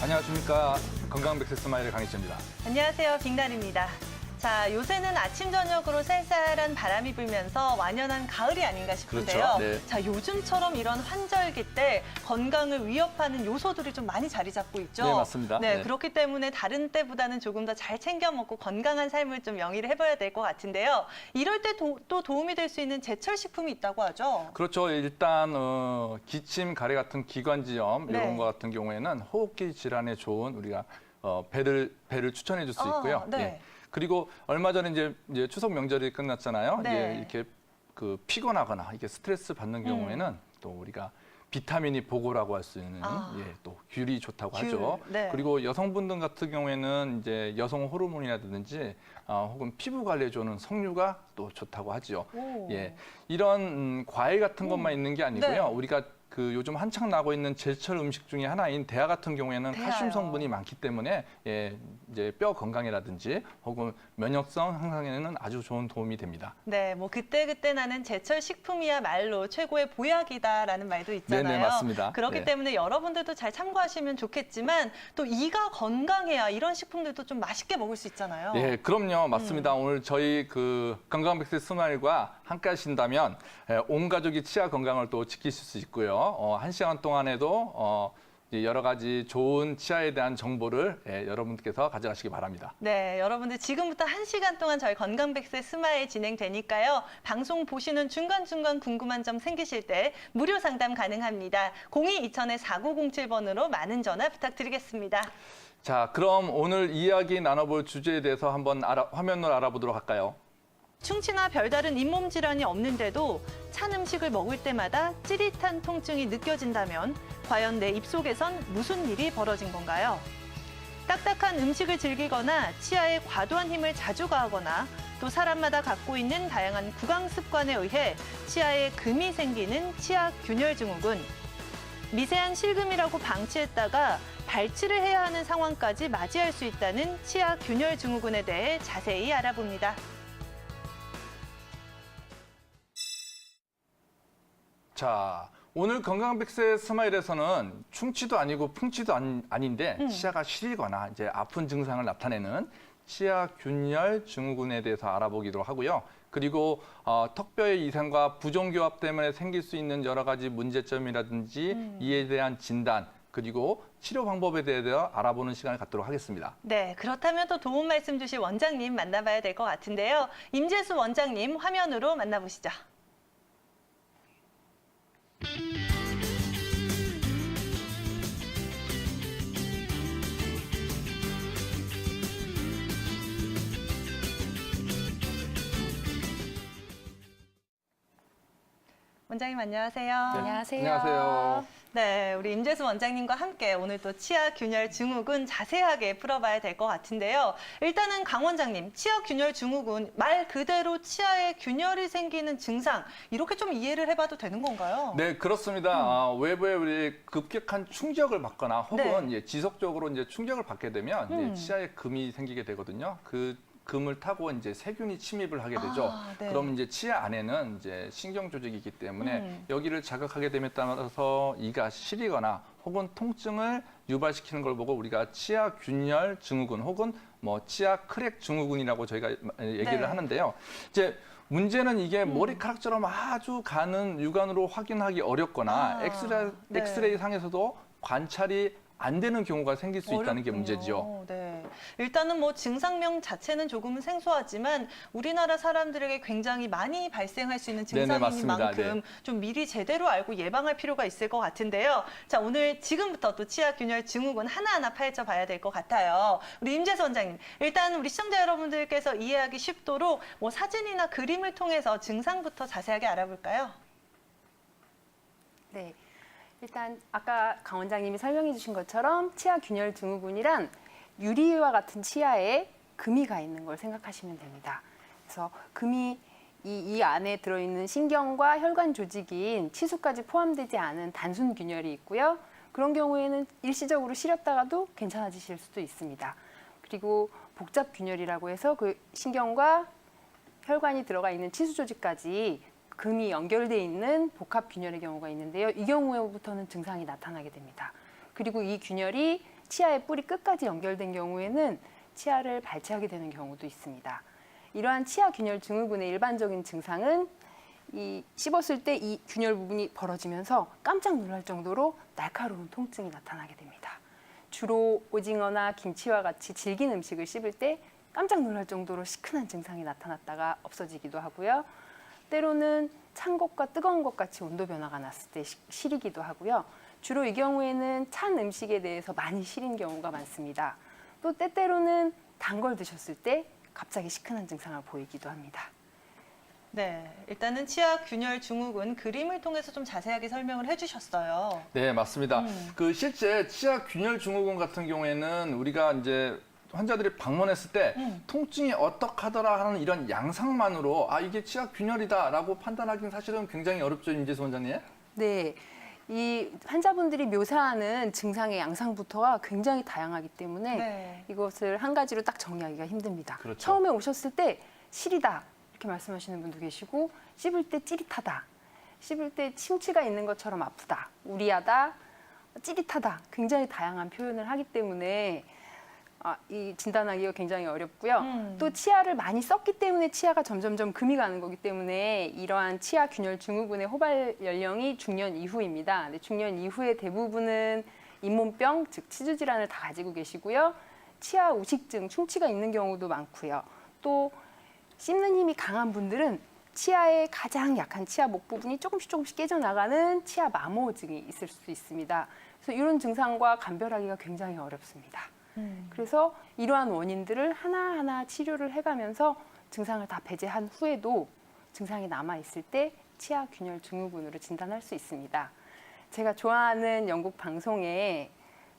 안녕하십니까. 건강 백세 스마일의 강희철입니다. 안녕하세요. 빅날입니다. 자, 요새는 아침 저녁으로 쌀쌀한 바람이 불면서 완연한 가을이 아닌가 싶은데요. 그렇죠. 네. 자, 요즘처럼 이런 환절기 때 건강을 위협하는 요소들이 좀 많이 자리 잡고 있죠. 네, 맞습니다. 네, 네. 그렇기 때문에 다른 때보다는 조금 더 잘 챙겨 먹고 건강한 삶을 좀 영위를 해봐야 될 것 같은데요. 이럴 때 또 도움이 될 수 있는 제철 식품이 있다고 하죠. 그렇죠. 일단 기침, 가래 같은 기관지염 네. 이런 거 같은 경우에는 호흡기 질환에 좋은 우리가 배를 추천해 줄 수 있고요. 네. 예. 그리고 얼마 전에 이제 추석 명절이 끝났잖아요. 네. 이제 이렇게 피곤하거나 이게 스트레스 받는 경우에는 또 우리가 비타민이 보고라고 할 수 있는 또 귤이 좋다고 귤, 하죠. 네. 그리고 여성분들 같은 경우에는 이제 여성 호르몬이라든지 혹은 피부 관리에 좋은 석류가 또 좋다고 하죠. 오. 예, 이런 과일 같은 것만 있는 게 아니고요. 네. 우리가 요즘 한창 나고 있는 제철 음식 중에 하나인 대하 같은 경우에는 대하요. 칼슘 성분이 많기 때문에 이제 뼈 건강이라든지 혹은 면역성 향상에는 아주 좋은 도움이 됩니다. 네, 뭐 그때그때 나는 제철 식품이야말로 최고의 보약이다라는 말도 있잖아요. 네네, 맞습니다. 그렇기 네. 때문에 여러분들도 잘 참고하시면 좋겠지만 또 이가 건강해야 이런 식품들도 좀 맛있게 먹을 수 있잖아요. 예, 그럼요. 맞습니다. 오늘 저희 건강 백세 스마일과 함께 하신다면 온 가족이 치아 건강을 또 지키실 수 있고요. 1시간 동안에도 여러 가지 좋은 치아에 대한 정보를 여러분께서 가져가시기 바랍니다. 네, 여러분들 지금부터 1시간 동안 저희 건강백세 스마일 진행되니까요. 방송 보시는 중간중간 궁금한 점 생기실 때 무료 상담 가능합니다. 02-2000-4907번으로 많은 전화 부탁드리겠습니다. 자, 그럼 오늘 이야기 나눠볼 주제에 대해서 한번 화면으로 알아보도록 할까요? 충치나 별다른 잇몸 질환이 없는데도 찬 음식을 먹을 때마다 찌릿한 통증이 느껴진다면 과연 내 입속에선 무슨 일이 벌어진 건가요? 딱딱한 음식을 즐기거나 치아에 과도한 힘을 자주 가하거나 또 사람마다 갖고 있는 다양한 구강 습관에 의해 치아에 금이 생기는 치아 균열 증후군. 미세한 실금이라고 방치했다가 발치를 해야 하는 상황까지 맞이할 수 있다는 치아 균열 증후군에 대해 자세히 알아봅니다. 자, 오늘 건강 백세 스마일에서는 충치도 아니고 풍치도 아닌데 치아가 시리거나 이제 아픈 증상을 나타내는 치아 균열 증후군에 대해서 알아보기로 하고요. 그리고 턱뼈의 이상과 부종교합 때문에 생길 수 있는 여러 가지 문제점이라든지 이에 대한 진단, 그리고 치료 방법에 대해서 알아보는 시간을 갖도록 하겠습니다. 네, 그렇다면 또 도움 말씀 주실 원장님 만나봐야 될 것 같은데요. 임재수 원장님 화면으로 만나보시죠. 원장님 안녕하세요. 네. 안녕하세요. 안녕하세요. 네, 우리 임재수 원장님과 함께 오늘 또 치아 균열 증후군 자세하게 풀어봐야 될 것 같은데요. 일단은 강 원장님, 치아 균열 증후군 말 그대로 치아에 균열이 생기는 증상 이렇게 좀 이해를 해봐도 되는 건가요? 네, 그렇습니다. 외부에 우리 급격한 충격을 받거나 혹은 네. 지속적으로 이제 충격을 받게 되면 이제 치아에 금이 생기게 되거든요. 그 금을 타고 이제 세균이 침입을 하게 되죠. 네. 그럼 이제 치아 안에는 이제 신경 조직이기 때문에 여기를 자극하게 됨에 따라서 이가 시리거나 혹은 통증을 유발시키는 걸 보고 우리가 치아 균열 증후군 혹은 뭐 치아 크랙 증후군이라고 저희가 얘기를 네. 하는데요. 이제 문제는 이게 머리카락처럼 아주 가는 육안으로 확인하기 어렵거나 네. 엑스레이 상에서도 관찰이 안 되는 경우가 생길 수 있다는 게 어렵군요. 문제죠. 네. 일단은 뭐 증상명 자체는 조금은 생소하지만 우리나라 사람들에게 굉장히 많이 발생할 수 있는 증상인 맞습니다. 만큼 좀 미리 제대로 알고 예방할 필요가 있을 것 같은데요. 자, 오늘 지금부터 또 치아 균열 증후군 하나하나 파헤쳐 봐야 될 것 같아요. 우리 임재수 원장님, 일단 우리 시청자 여러분들께서 이해하기 쉽도록 뭐 사진이나 그림을 통해서 증상부터 자세하게 알아볼까요? 네. 일단 아까 강 원장님이 설명해 주신 것처럼 치아 균열 증후군이란 유리와 같은 치아에 금이 가 있는 걸 생각하시면 됩니다. 그래서 금이 이 안에 들어있는 신경과 혈관 조직인 치수까지 포함되지 않은 단순 균열이 있고요. 그런 경우에는 일시적으로 시렸다가도 괜찮아지실 수도 있습니다. 그리고 복잡 균열이라고 해서 그 신경과 혈관이 들어가 있는 치수 조직까지 금이 연결돼 있는 복합 균열의 경우가 있는데요. 이 경우에부터는 증상이 나타나게 됩니다. 그리고 이 균열이 치아의 뿌리 끝까지 연결된 경우에는 치아를 발치하게 되는 경우도 있습니다. 이러한 치아 균열 증후군의 일반적인 증상은 이 씹었을 때 이 균열 부분이 벌어지면서 깜짝 놀랄 정도로 날카로운 통증이 나타나게 됩니다. 주로 오징어나 김치와 같이 질긴 음식을 씹을 때 깜짝 놀랄 정도로 시큰한 증상이 나타났다가 없어지기도 하고요. 때로는 찬 것과 뜨거운 것 같이 온도 변화가 났을 때 시리기도 하고요. 주로 이 경우에는 찬 음식에 대해서 많이 시린 경우가 많습니다. 또 때때로는 단 걸 드셨을 때 갑자기 시큰한 증상을 보이기도 합니다. 네, 일단은 치아 균열 증후군 그림을 통해서 좀 자세하게 설명을 해주셨어요. 네, 맞습니다. 그 실제 치아 균열 증후군 같은 경우에는 우리가 이제 환자들이 방문했을 때 통증이 어떡하더라 하는 이런 양상만으로 아, 이게 치아 균열이다라고 판단하기는 사실은 굉장히 어렵죠, 임재수 원장님? 네, 이 환자분들이 묘사하는 증상의 양상부터가 굉장히 다양하기 때문에 네. 이것을 한 가지로 딱 정리하기가 힘듭니다. 그렇죠. 처음에 오셨을 때 시리다 이렇게 말씀하시는 분도 계시고 씹을 때 찌릿하다, 씹을 때 충치가 있는 것처럼 아프다, 우리하다, 찌릿하다 굉장히 다양한 표현을 하기 때문에 이 진단하기가 굉장히 어렵고요. 또 치아를 많이 썼기 때문에 치아가 점점점 금이 가는 거기 때문에 이러한 치아 균열 증후군의 호발 연령이 중년 이후입니다. 근데 중년 이후에 대부분은 잇몸병, 즉 치주 질환을 다 가지고 계시고요. 치아 우식증, 충치가 있는 경우도 많고요. 또 씹는 힘이 강한 분들은 치아의 가장 약한 치아 목 부분이 조금씩 깨져나가는 치아 마모증이 있을 수 있습니다. 그래서 이런 증상과 감별하기가 굉장히 어렵습니다. 그래서 이러한 원인들을 하나하나 치료를 해가면서 증상을 다 배제한 후에도 증상이 남아있을 때 치아 균열 증후군으로 진단할 수 있습니다. 제가 좋아하는 영국 방송에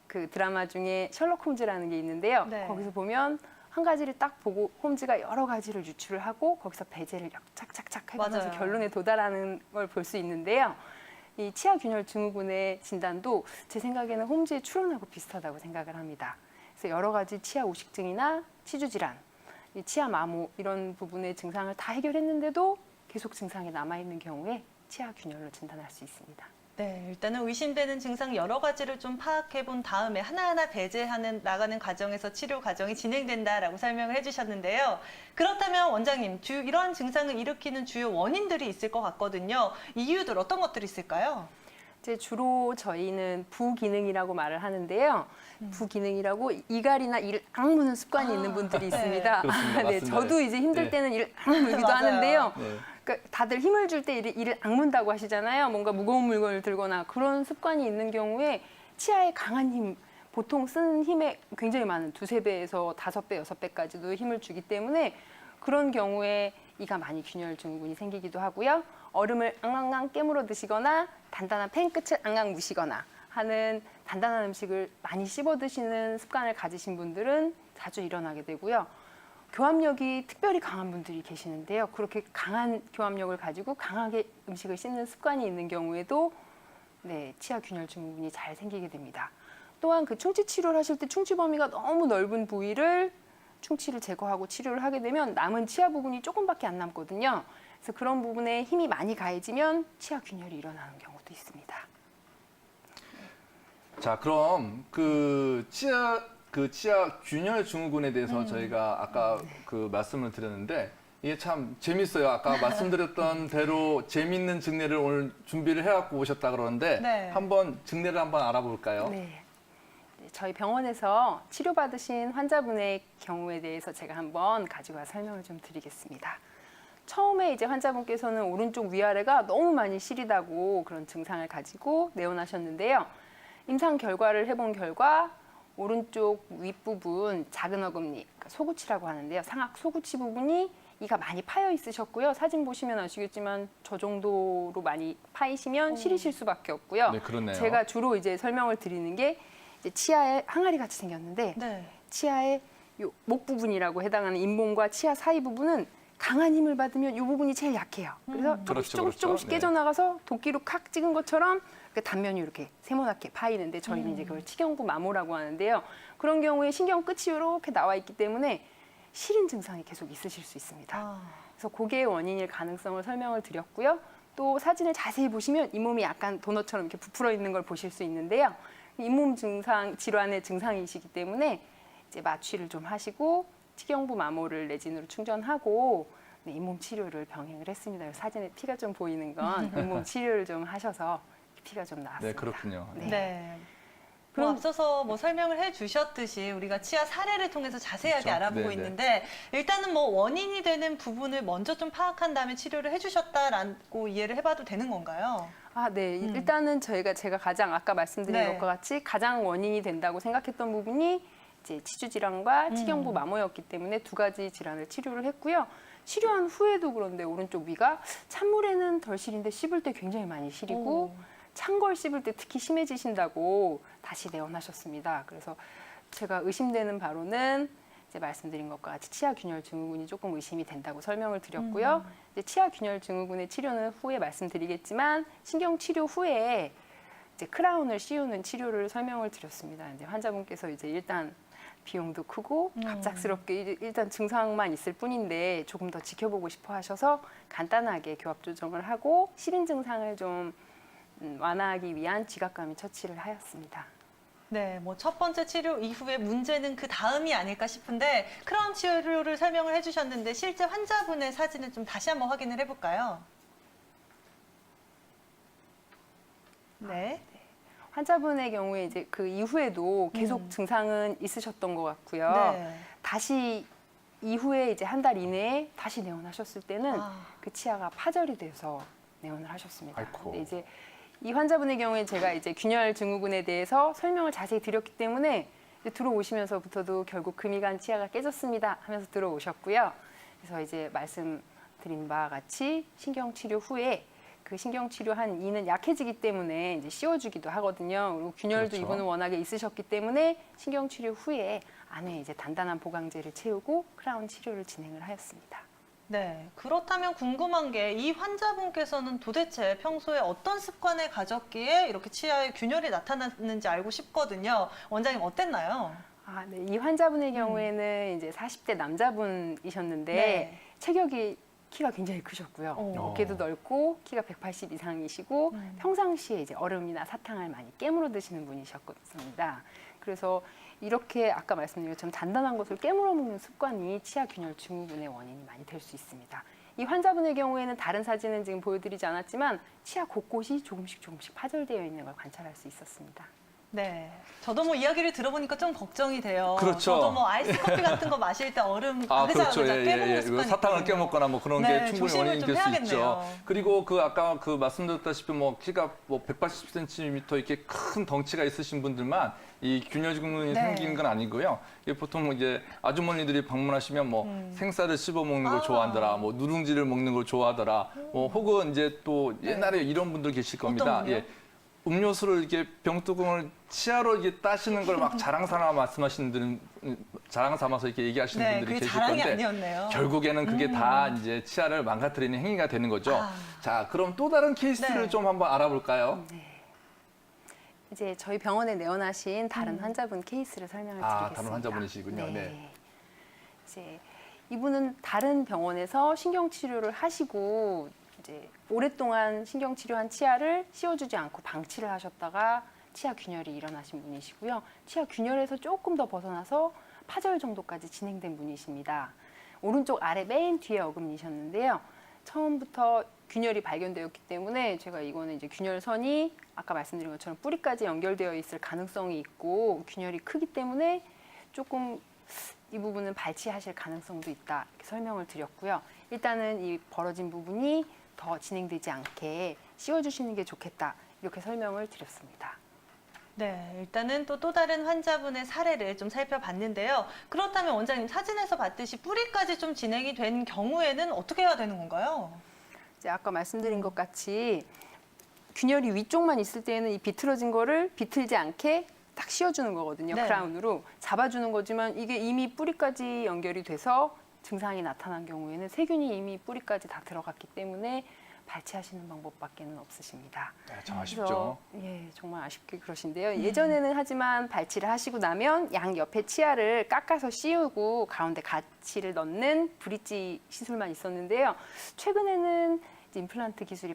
그 드라마 중에 셜록 홈즈라는 게 있는데요. 네. 거기서 보면 한 가지를 딱 보고 홈즈가 여러 가지를 유출을 하고 거기서 배제를 착착착 해가면서 맞아요. 결론에 도달하는 걸 볼 수 있는데요. 이 치아 균열 증후군의 진단도 제 생각에는 홈즈의 추론하고 비슷하다고 생각을 합니다. 그래서 여러 가지 치아 우식증이나 치주 질환, 이 치아 마모 이런 부분의 증상을 다 해결했는데도 계속 증상이 남아있는 경우에 치아 균열로 진단할 수 있습니다. 네, 일단은 의심되는 증상 여러 가지를 좀 파악해 본 다음에 하나하나 배제하는 나가는 과정에서 치료 과정이 진행된다라고 설명을 해주셨는데요. 그렇다면 원장님, 이러한 증상을 일으키는 주요 원인들이 있을 것 같거든요. 이유들 어떤 것들이 있을까요? 이제 주로 저희는 부기능이라고 말을 하는데요. 부기능이라고 이갈이나 이를 악무는 습관이 있는 분들이 네. 있습니다. 그렇습니다. 네, 맞습니다. 저도 이제 힘들 네. 때는 이를 악물기도 맞아요. 하는데요. 네. 그러니까 다들 힘을 줄 때 이를 악문다고 하시잖아요. 뭔가 무거운 물건을 들거나 그런 습관이 있는 경우에 치아에 강한 힘, 보통 쓰는 힘의 굉장히 많은 2~3배에서 5배, 6배까지도 힘을 주기 때문에 그런 경우에 이가 많이 균열 증후군이 생기기도 하고요. 얼음을 앙앙앙 깨물어 드시거나 단단한 펜 끝을 앙앙 무시거나 하는 단단한 음식을 많이 씹어 드시는 습관을 가지신 분들은 자주 일어나게 되고요. 교합력이 특별히 강한 분들이 계시는데요. 그렇게 강한 교합력을 가지고 강하게 음식을 씹는 습관이 있는 경우에도 네, 치아 균열 증후군이 잘 생기게 됩니다. 또한 그 충치 치료를 하실 때 충치 범위가 너무 넓은 부위를 충치를 제거하고 치료를 하게 되면 남은 치아 부분이 조금밖에 안 남거든요. 그래서 그런 부분에 힘이 많이 가해지면 치아 균열이 일어나는 경우도 있습니다. 자, 그럼 그 치아 균열 증후군에 대해서 저희가 아까 그 말씀을 드렸는데 이게 참 재밌어요. 아까 말씀드렸던 대로 재밌는 증례를 오늘 준비를 해갖고 오셨다 그러는데 네. 한번 증례를 한번 알아볼까요? 네. 저희 병원에서 치료받으신 환자분의 경우에 대해서 제가 한번 가지고 와서 설명을 좀 드리겠습니다. 처음에 이제 환자분께서는 오른쪽 위아래가 너무 많이 시리다고 그런 증상을 가지고 내원하셨는데요. 임상 결과를 해본 결과 오른쪽 윗부분 작은 어금니, 그러니까 소구치라고 하는데요. 상악 소구치 부분이 이가 많이 파여 있으셨고요. 사진 보시면 아시겠지만 저 정도로 많이 파이시면 시리실 수밖에 없고요. 네, 그렇네요. 제가 주로 이제 설명을 드리는 게 이제 치아에 항아리 같이 생겼는데 네. 치아의 요 목 부분이라고 해당하는 잇몸과 치아 사이 부분은 강한 힘을 받으면 이 부분이 제일 약해요. 그래서 그렇죠, 조금씩 그렇죠. 네. 깨져나가서 도끼로 칵 찍은 것처럼 그 단면이 이렇게 세모나게 파이는데 저희는 이제 그걸 치경부 마모라고 하는데요. 그런 경우에 신경 끝이 이렇게 나와 있기 때문에 시린 증상이 계속 있으실 수 있습니다. 그래서 그게 원인일 가능성을 설명을 드렸고요. 또 사진을 자세히 보시면 잇몸이 약간 도넛처럼 이렇게 부풀어 있는 걸 보실 수 있는데요. 잇몸 증상 질환의 증상이시기 때문에 이제 마취를 좀 하시고 치경부 마모를 레진으로 충전하고 네, 잇몸 치료를 병행을 했습니다. 사진에 피가 좀 보이는 건 잇몸 치료를 좀 하셔서 피가 좀 나왔습니다. 네, 그렇군요. 네. 네. 그럼- 앞서서 설명을 해주셨듯이 우리가 치아 사례를 통해서 자세하게 그렇죠. 알아보고 네네. 있는데 일단은 원인이 되는 부분을 먼저 좀 파악한 다음에 치료를 해주셨다라고 이해를 해봐도 되는 건가요? 아, 네. 일단은 제가 가장 아까 말씀드린 네. 것과 같이 가장 원인이 된다고 생각했던 부분이 이제 치주 질환과 치경부 음. 마모였기 때문에 두 가지 질환을 치료를 했고요. 치료한 후에도 그런데 오른쪽 위가 찬물에는 덜 시린데 씹을 때 굉장히 많이 시리고 오. 찬 걸 씹을 때 특히 심해지신다고 다시 내원하셨습니다. 그래서 제가 의심되는 바로는 이제 말씀드린 것과 같이 치아 균열 증후군이 조금 의심이 된다고 설명을 드렸고요. 이제 치아 균열 증후군의 치료는 후에 말씀드리겠지만 신경 치료 후에 이제 크라운을 씌우는 치료를 설명을 드렸습니다. 이제 환자분께서 이제 일단 비용도 크고 갑작스럽게 일단 증상만 있을 뿐인데 조금 더 지켜보고 싶어 하셔서 간단하게 교합 조정을 하고 시린 증상을 좀 완화하기 위한 지각감이 처치를 하였습니다. 네, 첫 번째 치료 이후에 문제는 그 다음이 아닐까 싶은데 크라운 치료를 설명을 해주셨는데 실제 환자분의 사진을 좀 다시 한번 확인을 해볼까요? 네. 환자분의 경우에 이제 그 이후에도 계속 증상은 있으셨던 것 같고요. 네. 다시 이후에 이제 한 달 이내에 다시 내원하셨을 때는 아. 그 치아가 파절이 돼서 내원을 하셨습니다. 아이고. 근데 이제 이 환자분의 경우에 제가 이제 균열 증후군에 대해서 설명을 자세히 드렸기 때문에 이제 들어오시면서부터도 결국 금이 간 치아가 깨졌습니다 하면서 들어오셨고요. 그래서 이제 말씀드린 바와 같이 신경 치료 후에 그 신경 치료한 이는 약해지기 때문에 이제 씌워주기도 하거든요. 그리고 균열도 그렇죠. 이분은 워낙에 있으셨기 때문에 신경 치료 후에 안에 이제 단단한 보강제를 채우고 크라운 치료를 진행을 하였습니다. 네, 그렇다면 궁금한 게 이 환자분께서는 도대체 평소에 어떤 습관을 가졌기에 이렇게 치아에 균열이 나타났는지 알고 싶거든요. 원장님 어땠나요? 아, 네. 이 환자분의 경우에는 이제 40대 남자분이셨는데 네. 체격이 키가 굉장히 크셨고요. 오. 어깨도 넓고 키가 180 이상이시고 평상시에 이제 얼음이나 사탕을 많이 깨물어 드시는 분이셨습니다. 그래서 이렇게 아까 말씀드린 것처럼 단단한 것을 깨물어 먹는 습관이 치아 균열 증후군의 원인이 많이 될 수 있습니다. 이 환자분의 경우에는 다른 사진은 지금 보여드리지 않았지만 치아 곳곳이 조금씩 파절되어 있는 걸 관찰할 수 있었습니다. 네, 저도 이야기를 들어보니까 좀 걱정이 돼요. 그렇죠. 저도 아이스 커피 같은 거 마실 때 얼음 그렇죠. 깨먹는 습관이 사탕을 있거든요. 깨먹거나 그런 네, 게 충분히 조심을 원인이 좀 될 수 해야겠네요. 있죠. 그리고 아까 말씀드렸다시피 키가 180cm 이렇게 큰 덩치가 있으신 분들만 이 균열 증후군이 네. 생기는 건 아니고요. 이게 보통 이제 아주머니들이 방문하시면 생쌀을 씹어 먹는 걸 아. 좋아하더라, 누룽지를 먹는 걸 좋아하더라, 혹은 이제 또 옛날에 이런 분들 계실 겁니다. 어떤 분이요? 음료수를 이렇게 병뚜껑을 치아로 이렇게 따시는 걸 막 자랑 삼아 말씀하시는 분들은 자랑 삼아서 이렇게 얘기하시는 네, 분들이 그게 계실 자랑이 건데 아니었네요. 결국에는 그게 다 이제 치아를 망가뜨리는 행위가 되는 거죠. 아. 자, 그럼 또 다른 케이스를 네. 좀 한번 알아볼까요? 이제 저희 병원에 내원하신 다른 환자분 케이스를 설명을 드리겠습니다. 다른 환자분이시군요. 네. 이제 이분은 다른 병원에서 신경 치료를 하시고 이제 오랫동안 신경 치료한 치아를 씌워주지 않고 방치를 하셨다가 치아 균열이 일어나신 분이시고요. 치아 균열에서 조금 더 벗어나서 파절 정도까지 진행된 분이십니다. 오른쪽 아래 맨 뒤에 어금니셨는데요. 처음부터 균열이 발견되었기 때문에 제가 이거는 이제 균열선이 아까 말씀드린 것처럼 뿌리까지 연결되어 있을 가능성이 있고 균열이 크기 때문에 조금 이 부분은 발치하실 가능성도 있다 이렇게 설명을 드렸고요. 일단은 이 벌어진 부분이 더 진행되지 않게 씌워주시는 게 좋겠다 이렇게 설명을 드렸습니다. 네, 일단은 또 다른 환자분의 사례를 좀 살펴봤는데요. 그렇다면 원장님 사진에서 봤듯이 뿌리까지 좀 진행이 된 경우에는 어떻게 해야 되는 건가요? 이제 아까 말씀드린 것 같이 균열이 위쪽만 있을 때는 이 비틀어진 거를 비틀지 않게 딱 씌워주는 거거든요. 네. 크라운으로 잡아주는 거지만 이게 이미 뿌리까지 연결이 돼서 증상이 나타난 경우에는 세균이 이미 뿌리까지 다 들어갔기 때문에 발치하시는 방법밖에는 없으십니다. 네, 참 아쉽죠. 그래서, 예, 정말 아쉽게 그러신데요. 예전에는 하지만 발치를 하시고 나면 양 옆에 치아를 깎아서 씌우고 가운데 가치를 넣는 브릿지 시술만 있었는데요. 최근에는 이제 임플란트 기술이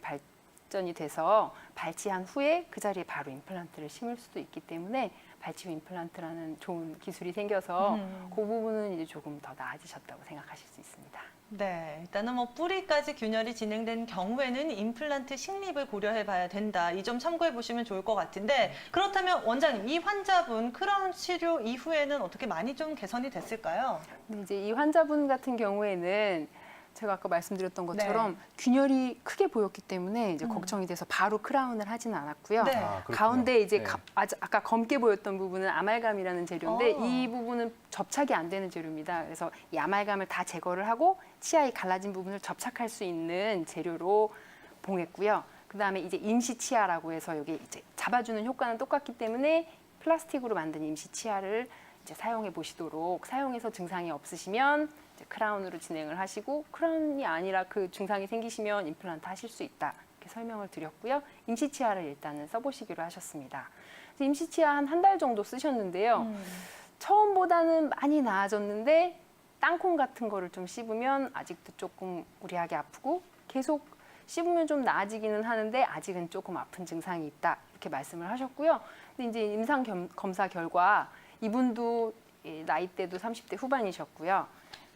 발전이 돼서 발치한 후에 그 자리에 바로 임플란트를 심을 수도 있기 때문에 발치 후 임플란트라는 좋은 기술이 생겨서 그 부분은 이제 조금 더 나아지셨다고 생각하실 수 있습니다. 네, 일단은 뭐 뿌리까지 균열이 진행된 경우에는 임플란트 식립을 고려해봐야 된다. 이 점 참고해 보시면 좋을 것 같은데 그렇다면 원장님, 이 환자분 크라운 치료 이후에는 어떻게 많이 좀 개선이 됐을까요? 근데 이제 이 환자분 같은 경우에는 제가 아까 말씀드렸던 것처럼 균열이 크게 보였기 때문에 이제 걱정이 돼서 바로 크라운을 하지는 않았고요. 네. 그렇군요. 가운데 이제 네. 아까 검게 보였던 부분은 아말감이라는 재료인데 어. 이 부분은 접착이 안 되는 재료입니다. 그래서 이 아말감을 다 제거를 하고 치아의 갈라진 부분을 접착할 수 있는 재료로 봉했고요. 그다음에 이제 임시 치아라고 해서 여기 이제 잡아주는 효과는 똑같기 때문에 플라스틱으로 만든 임시 치아를 이제 사용해 보시도록, 사용해서 증상이 없으시면 이제 크라운으로 진행을 하시고, 크라운이 아니라 그 증상이 생기시면 임플란트 하실 수 있다, 이렇게 설명을 드렸고요. 임시 치아를 일단은 써보시기로 하셨습니다. 임시 치아 한 달 정도 쓰셨는데요. 처음보다는 많이 나아졌는데 땅콩 같은 거를 좀 씹으면 아직도 조금 우리하게 아프고, 계속 씹으면 좀 나아지기는 하는데 아직은 조금 아픈 증상이 있다, 이렇게 말씀을 하셨고요. 근데 이제 임상 검사 결과 이분도 나이대도 30대 후반이셨고요.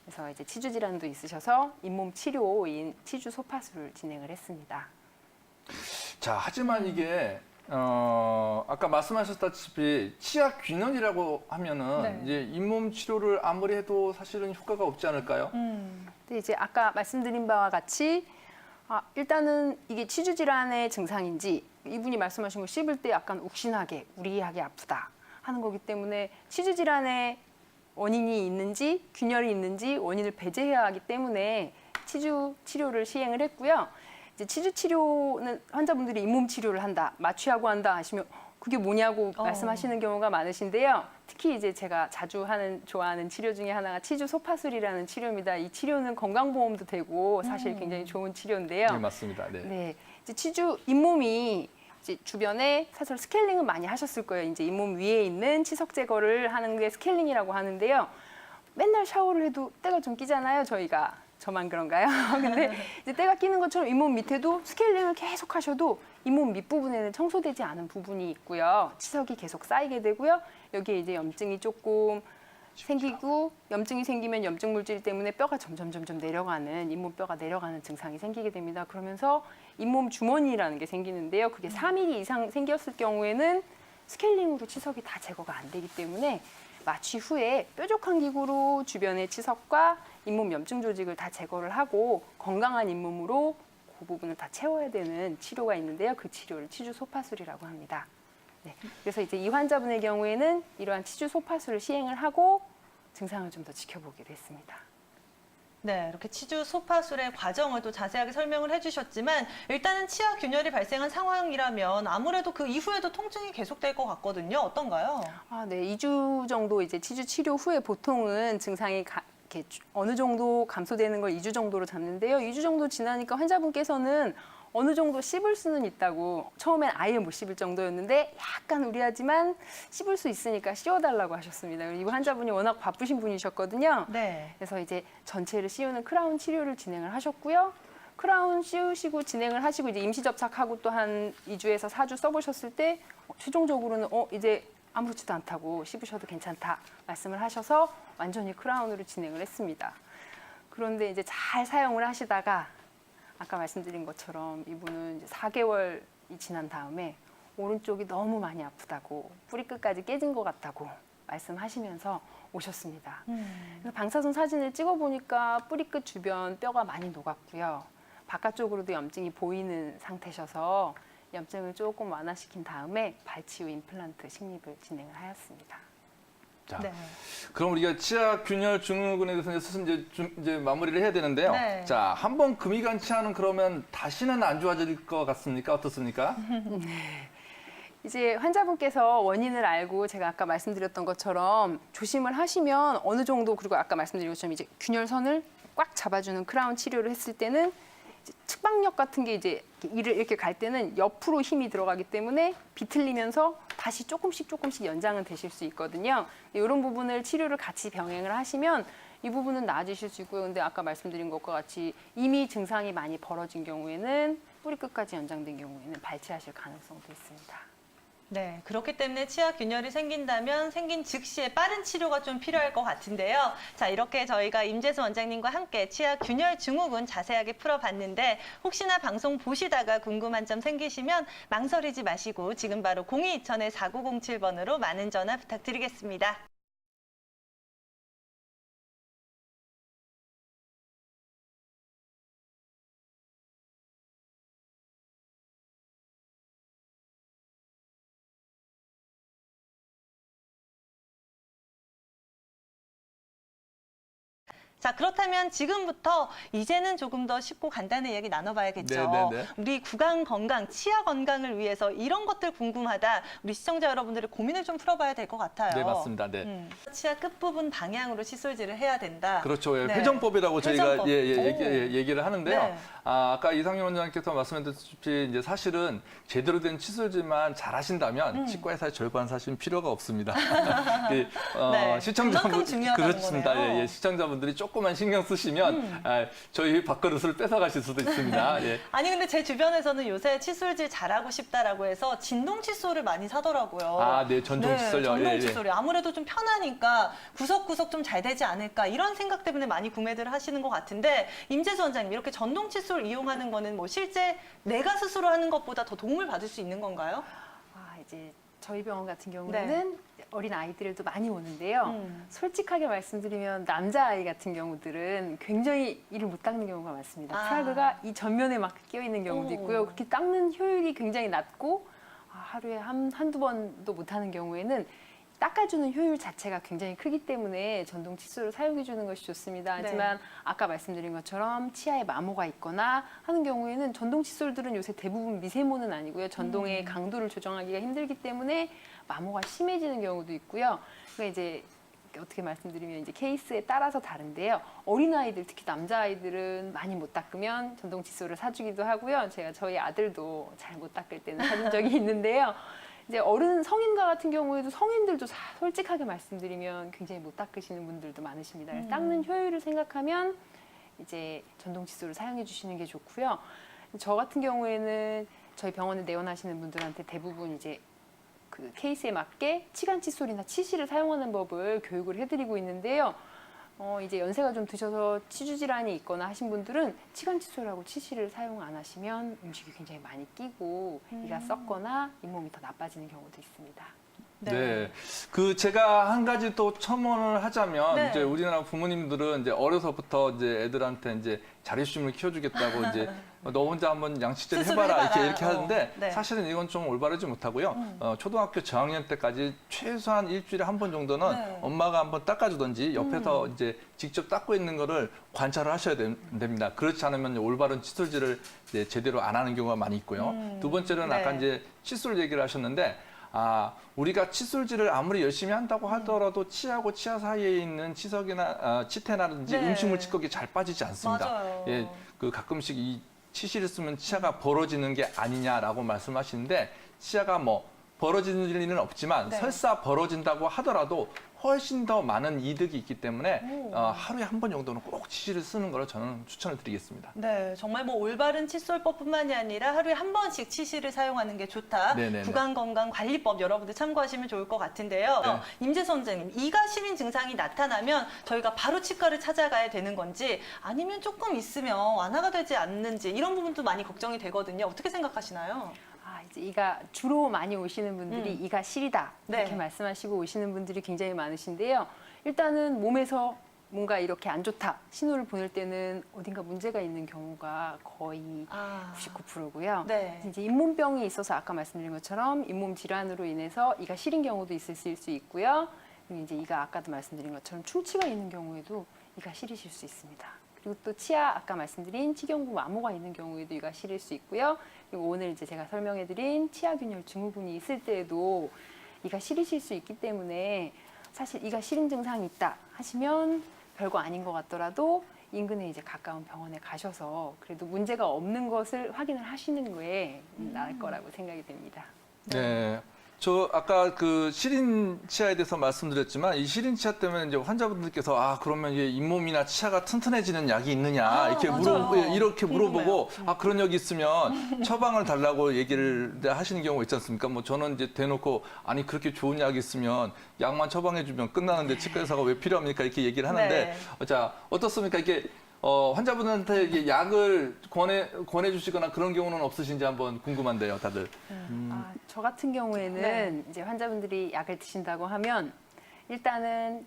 그래서 이제 치주 질환도 있으셔서 잇몸 치료인 치주 소파술을 진행을 했습니다. 자, 하지만 이게 아까 말씀하셨다시피 치아 균열이라고 하면은 네. 이제 잇몸 치료를 아무리 해도 사실은 효과가 없지 않을까요? 근데 이제 아까 말씀드린 바와 같이 일단은 이게 치주 질환의 증상인지, 이분이 말씀하신 거 씹을 때 약간 욱신하게 우리하게 아프다 하는 거기 때문에 치주 질환의 원인이 있는지 균열이 있는지 원인을 배제해야 하기 때문에 치주 치료를 시행을 했고요. 이제 치주 치료는 환자분들이 잇몸 치료를 한다, 마취하고 한다 하시면 그게 뭐냐고 말씀하시는 경우가 많으신데요. 특히 이제 제가 자주 좋아하는 치료 중에 하나가 치주 소파술이라는 치료입니다. 이 치료는 건강보험도 되고 사실 굉장히 좋은 치료인데요. 네, 맞습니다. 네. 네, 이제 치주 잇몸이 이제 주변에 사실 스케일링은 많이 하셨을 거예요. 이제 잇몸 위에 있는 치석 제거를 하는 게 스케일링이라고 하는데요. 맨날 샤워를 해도 때가 좀 끼잖아요, 저희가. 저만 그런가요? 근데 이제 때가 끼는 것처럼 잇몸 밑에도 스케일링을 계속 하셔도 잇몸 밑부분에는 청소되지 않은 부분이 있고요. 치석이 계속 쌓이게 되고요. 여기에 이제 염증이 조금 생기고, 염증이 생기면 염증 물질 때문에 뼈가 점점 내려가는, 잇몸 뼈가 내려가는 증상이 생기게 됩니다. 그러면서 잇몸 주머니라는 게 생기는데요. 그게 4mm 이상 생겼을 경우에는 스케일링으로 치석이 다 제거가 안 되기 때문에 마취 후에 뾰족한 기구로 주변의 치석과 잇몸 염증 조직을 다 제거를 하고 건강한 잇몸으로 그 부분을 다 채워야 되는 치료가 있는데요. 그 치료를 치주 소파술이라고 합니다. 네, 그래서 이제 이 환자분의 경우에는 이러한 치주 소파술을 시행을 하고 증상을 좀 더 지켜보기로 했습니다. 네, 이렇게 치주 소파술의 과정을 또 자세하게 설명을 해주셨지만 일단은 치아 균열이 발생한 상황이라면 아무래도 그 이후에도 통증이 계속될 것 같거든요. 어떤가요? 네, 2주 정도 이제 치주 치료 후에 보통은 증상이 이렇게 어느 정도 감소되는 걸 2주 정도로 잡는데요. 2주 정도 지나니까 환자분께서는 어느 정도 씹을 수는 있다고, 처음엔 아예 못 씹을 정도였는데 약간 우려하지만 씹을 수 있으니까 씌워달라고 하셨습니다. 이 환자분이 워낙 바쁘신 분이셨거든요. 네. 그래서 이제 전체를 씌우는 크라운 치료를 진행을 하셨고요. 크라운 씌우시고 진행을 하시고 이제 임시 접착하고 또 한 2주에서 4주 써보셨을 때 최종적으로는 이제 아무렇지도 않다고, 씹으셔도 괜찮다 말씀을 하셔서 완전히 크라운으로 진행을 했습니다. 그런데 이제 잘 사용을 하시다가 아까 말씀드린 것처럼 이분은 이제 4개월이 지난 다음에 오른쪽이 너무 많이 아프다고, 뿌리 끝까지 깨진 것 같다고 말씀하시면서 오셨습니다. 그래서 방사선 사진을 찍어보니까 뿌리 끝 주변 뼈가 많이 녹았고요. 바깥쪽으로도 염증이 보이는 상태셔서 염증을 조금 완화시킨 다음에 발치 후 임플란트 식립을 진행을 하였습니다. 자, 네. 그럼 우리가 치아 균열 증후군에 대해서 이제 마무리를 해야 되는데요. 네. 자, 한번 금이 간 치아는 그러면 다시는 안 좋아질 것 같습니까? 어떻습니까? 이제 환자분께서 원인을 알고 제가 아까 말씀드렸던 것처럼 조심을 하시면 어느 정도, 그리고 아까 말씀드린 것처럼 이제 균열선을 꽉 잡아주는 크라운 치료를 했을 때는 이제 측방력 같은 게 이제 이를 이렇게 갈 때는 옆으로 힘이 들어가기 때문에 비틀리면서 다시 조금씩 연장은 되실 수 있거든요. 이런 부분을 치료를 같이 병행을 하시면 이 부분은 나아지실 수 있고요. 근데 아까 말씀드린 것과 같이 이미 증상이 많이 벌어진 경우에는 뿌리 끝까지 연장된 경우에는 발치하실 가능성도 있습니다. 네, 그렇기 때문에 치아 균열이 생긴다면 생긴 즉시에 빠른 치료가 좀 필요할 것 같은데요. 자, 이렇게 저희가 임재수 원장님과 함께 치아 균열 증후군 자세하게 풀어봤는데 혹시나 방송 보시다가 궁금한 점 생기시면 망설이지 마시고 지금 바로 02-2000-4907번으로 많은 전화 부탁드리겠습니다. 자, 그렇다면 지금부터 이제는 조금 더 쉽고 간단한 이야기 나눠봐야겠죠. 네네네. 우리 구강 건강, 치아 건강을 위해서 이런 것들 궁금하다. 우리 시청자 여러분들의 고민을 좀 풀어봐야 될 것 같아요. 네, 맞습니다. 네. 치아 끝부분 방향으로 칫솔질을 해야 된다. 그렇죠. 예, 네. 회전법이라고 저희가 회전법. 얘기를 하는데요. 네. 아까 이상민 원장님께서 말씀하셨다시피 이제 사실은 제대로 된 칫솔질만 잘 하신다면 치과에서 절반 사실 필요가 없습니다. 네, 그만큼 중요하다는 그렇습니다. 거네요. 예, 시청자분들이 조금만 신경 쓰시면 저희 밥그릇을 뺏어가실 수도 있습니다. 예. 아니 근데 제 주변에서는 요새 칫솔질 잘하고 싶다라고 해서 진동 칫솔을 많이 사더라고요. 아, 네, 전동 칫솔요. 전동 예, 예. 칫솔이 아무래도 좀 편하니까 구석구석 좀 잘 되지 않을까 이런 생각 때문에 많이 구매들 하시는 것 같은데 임재수 원장님 이렇게 전동 칫솔 이용하는 거는 뭐 실제 내가 스스로 하는 것보다 더 도움을 받을 수 있는 건가요? 이제 저희 병원 같은 경우에는 어린 아이들도 많이 오는데요. 솔직하게 말씀드리면 남자아이 같은 경우들은 굉장히 이를 못 닦는 경우가 많습니다. 프라그가 이 전면에 막 끼어 있는 경우도 있고요. 그렇게 닦는 효율이 굉장히 낮고 하루에 한두 번도 못 하는 경우에는 닦아주는 효율 자체가 굉장히 크기 때문에 전동 칫솔을 사용해 주는 것이 좋습니다. 하지만 아까 말씀드린 것처럼 치아에 마모가 있거나 하는 경우에는 전동 칫솔들은 요새 대부분 미세모는 아니고요. 전동의 강도를 조정하기가 힘들기 때문에 마모가 심해지는 경우도 있고요. 그러니까 이제 어떻게 말씀드리면 이제 케이스에 따라서 다른데요. 어린아이들, 특히 남자아이들은 많이 못 닦으면 전동 칫솔을 사주기도 하고요. 제가 저희 아들도 잘 못 닦을 때는 사준 적이 있는데요. 이제 성인과 같은 경우에도 성인들도 솔직하게 말씀드리면 굉장히 못 닦으시는 분들도 많으십니다. 그래서 닦는 효율을 생각하면 이제 전동 칫솔을 사용해 주시는 게 좋고요. 저 같은 경우에는 저희 병원에 내원하시는 분들한테 대부분 이제 그 케이스에 맞게 치간 칫솔이나 치실을 사용하는 법을 교육을 해드리고 있는데요. 이제 연세가 좀 드셔서 치주 질환이 있거나 하신 분들은 치간 칫솔하고 치실을 사용 안 하시면 음식이 굉장히 많이 끼고 이가 썩거나 잇몸이 더 나빠지는 경우도 있습니다. 네. 그 제가 한 가지 또 첨언을 하자면 이제 우리나라 부모님들은 이제 어려서부터 이제 애들한테 이제 자립심을 키워주겠다고 이제 너 혼자 한번 양치질 해봐라 이렇게 하는데 사실은 이건 좀 올바르지 못하고요. 초등학교 저학년 때까지 최소한 일주일에 한 번 정도는 엄마가 한번 닦아주든지 옆에서 이제 직접 닦고 있는 거를 관찰을 하셔야 됩니다. 그렇지 않으면 올바른 칫솔질을 이제 제대로 안 하는 경우가 많이 있고요. 두 번째는 아까 이제 칫솔 얘기를 하셨는데 우리가 칫솔질을 아무리 열심히 한다고 하더라도 치아하고 치아 사이에 있는 치석이나 치태나든지 음식물 찌꺼기 잘 빠지지 않습니다. 맞아요. 예, 그 가끔씩 이 치실을 쓰면 치아가 벌어지는 게 아니냐라고 말씀하시는데 치아가 뭐 벌어지는 일은 없지만 설사 벌어진다고 하더라도 훨씬 더 많은 이득이 있기 때문에 하루에 한 번 정도는 꼭 치실을 쓰는 걸 저는 추천을 드리겠습니다. 네, 정말 뭐 올바른 칫솔법뿐만이 아니라 하루에 한 번씩 치실을 사용하는 게 좋다. 네네네. 구강건강관리법 여러분들 참고하시면 좋을 것 같은데요. 임재수 원장님, 이가 시린 증상이 나타나면 저희가 바로 치과를 찾아가야 되는 건지 아니면 조금 있으면 완화가 되지 않는지 이런 부분도 많이 걱정이 되거든요. 어떻게 생각하시나요? 이제 이가 주로 많이 오시는 분들이 이가 시리다 이렇게 말씀하시고 오시는 분들이 굉장히 많으신데요. 일단은 몸에서 뭔가 이렇게 안 좋다 신호를 보낼 때는 어딘가 문제가 있는 경우가 거의 99%고요. 이제 잇몸병이 있어서 아까 말씀드린 것처럼 잇몸 질환으로 인해서 이가 시린 경우도 있을 수 있고요. 그리고 이제 이가 아까도 말씀드린 것처럼 충치가 있는 경우에도 이가 시리실 수 있습니다. 그리고 또 치아 아까 말씀드린 치경부 마모가 있는 경우에도 이가 시릴 수 있고요. 그리고 오늘 이제 제가 설명해드린 치아균열 증후군이 있을 때에도 이가 시리실 수 있기 때문에 사실 이가 시린 증상이 있다 하시면 별거 아닌 것 같더라도 인근에 이제 가까운 병원에 가셔서 그래도 문제가 없는 것을 확인을 하시는 게 나을 거라고 생각이 됩니다. 네. 저 아까 그 시린 치아에 대해서 말씀드렸지만 이 시린 치아 때문에 이제 환자분들께서 아 그러면 이제 잇몸이나 치아가 튼튼해지는 약이 있느냐 이렇게 맞아요. 이렇게 물어보고 궁금해요. 아 그런 약이 있으면 처방을 달라고 얘기를 하시는 경우가 있지 않습니까? 뭐 저는 이제 대놓고 아니 그렇게 좋은 약이 있으면 약만 처방해주면 끝나는데 치과 의사가 왜 필요합니까? 이렇게 얘기를 하는데 자 어떻습니까? 이게 환자분한테 이게 약을 권해주시거나 그런 경우는 없으신지 한번 궁금한데요, 다들. 저 같은 경우에는 네. 이제 환자분들이 약을 드신다고 하면 일단은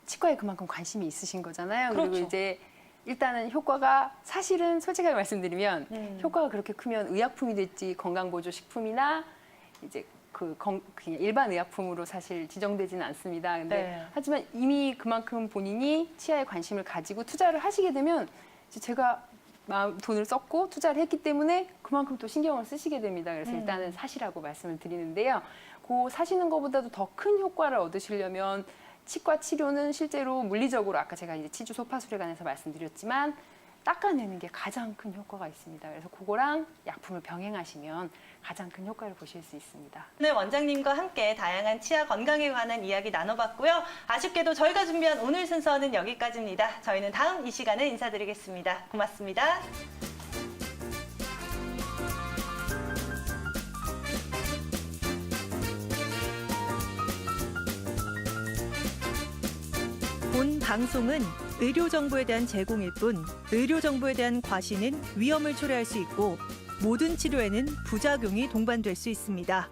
치과에 그만큼 관심이 있으신 거잖아요. 그렇죠. 그리고 이제 일단은 효과가 사실은 솔직하게 말씀드리면 효과가 그렇게 크면 의약품이 될지 건강보조식품이나 이제 그냥 일반 의약품으로 사실 지정되지는 않습니다. 근데 네. 하지만 이미 그만큼 본인이 치아에 관심을 가지고 투자를 하시게 되면 이제 제가 돈을 썼고 투자를 했기 때문에 그만큼 또 신경을 쓰시게 됩니다. 그래서 일단은 사시라고 말씀을 드리는데요. 그 사시는 것보다도 더 큰 효과를 얻으시려면 치과 치료는 실제로 물리적으로 아까 제가 이제 치주 소파술에 관해서 말씀드렸지만 닦아내는 게 가장 큰 효과가 있습니다. 그래서 그거랑 약품을 병행하시면 가장 큰 효과를 보실 수 있습니다. 오늘 원장님과 함께 다양한 치아 건강에 관한 이야기 나눠봤고요. 아쉽게도 저희가 준비한 오늘 순서는 여기까지입니다. 저희는 다음 이 시간에 인사드리겠습니다. 고맙습니다. 본 방송은 의료 정보에 대한 제공일 뿐 의료 정보에 대한 과시는 위험을 초래할 수 있고 모든 치료에는 부작용이 동반될 수 있습니다.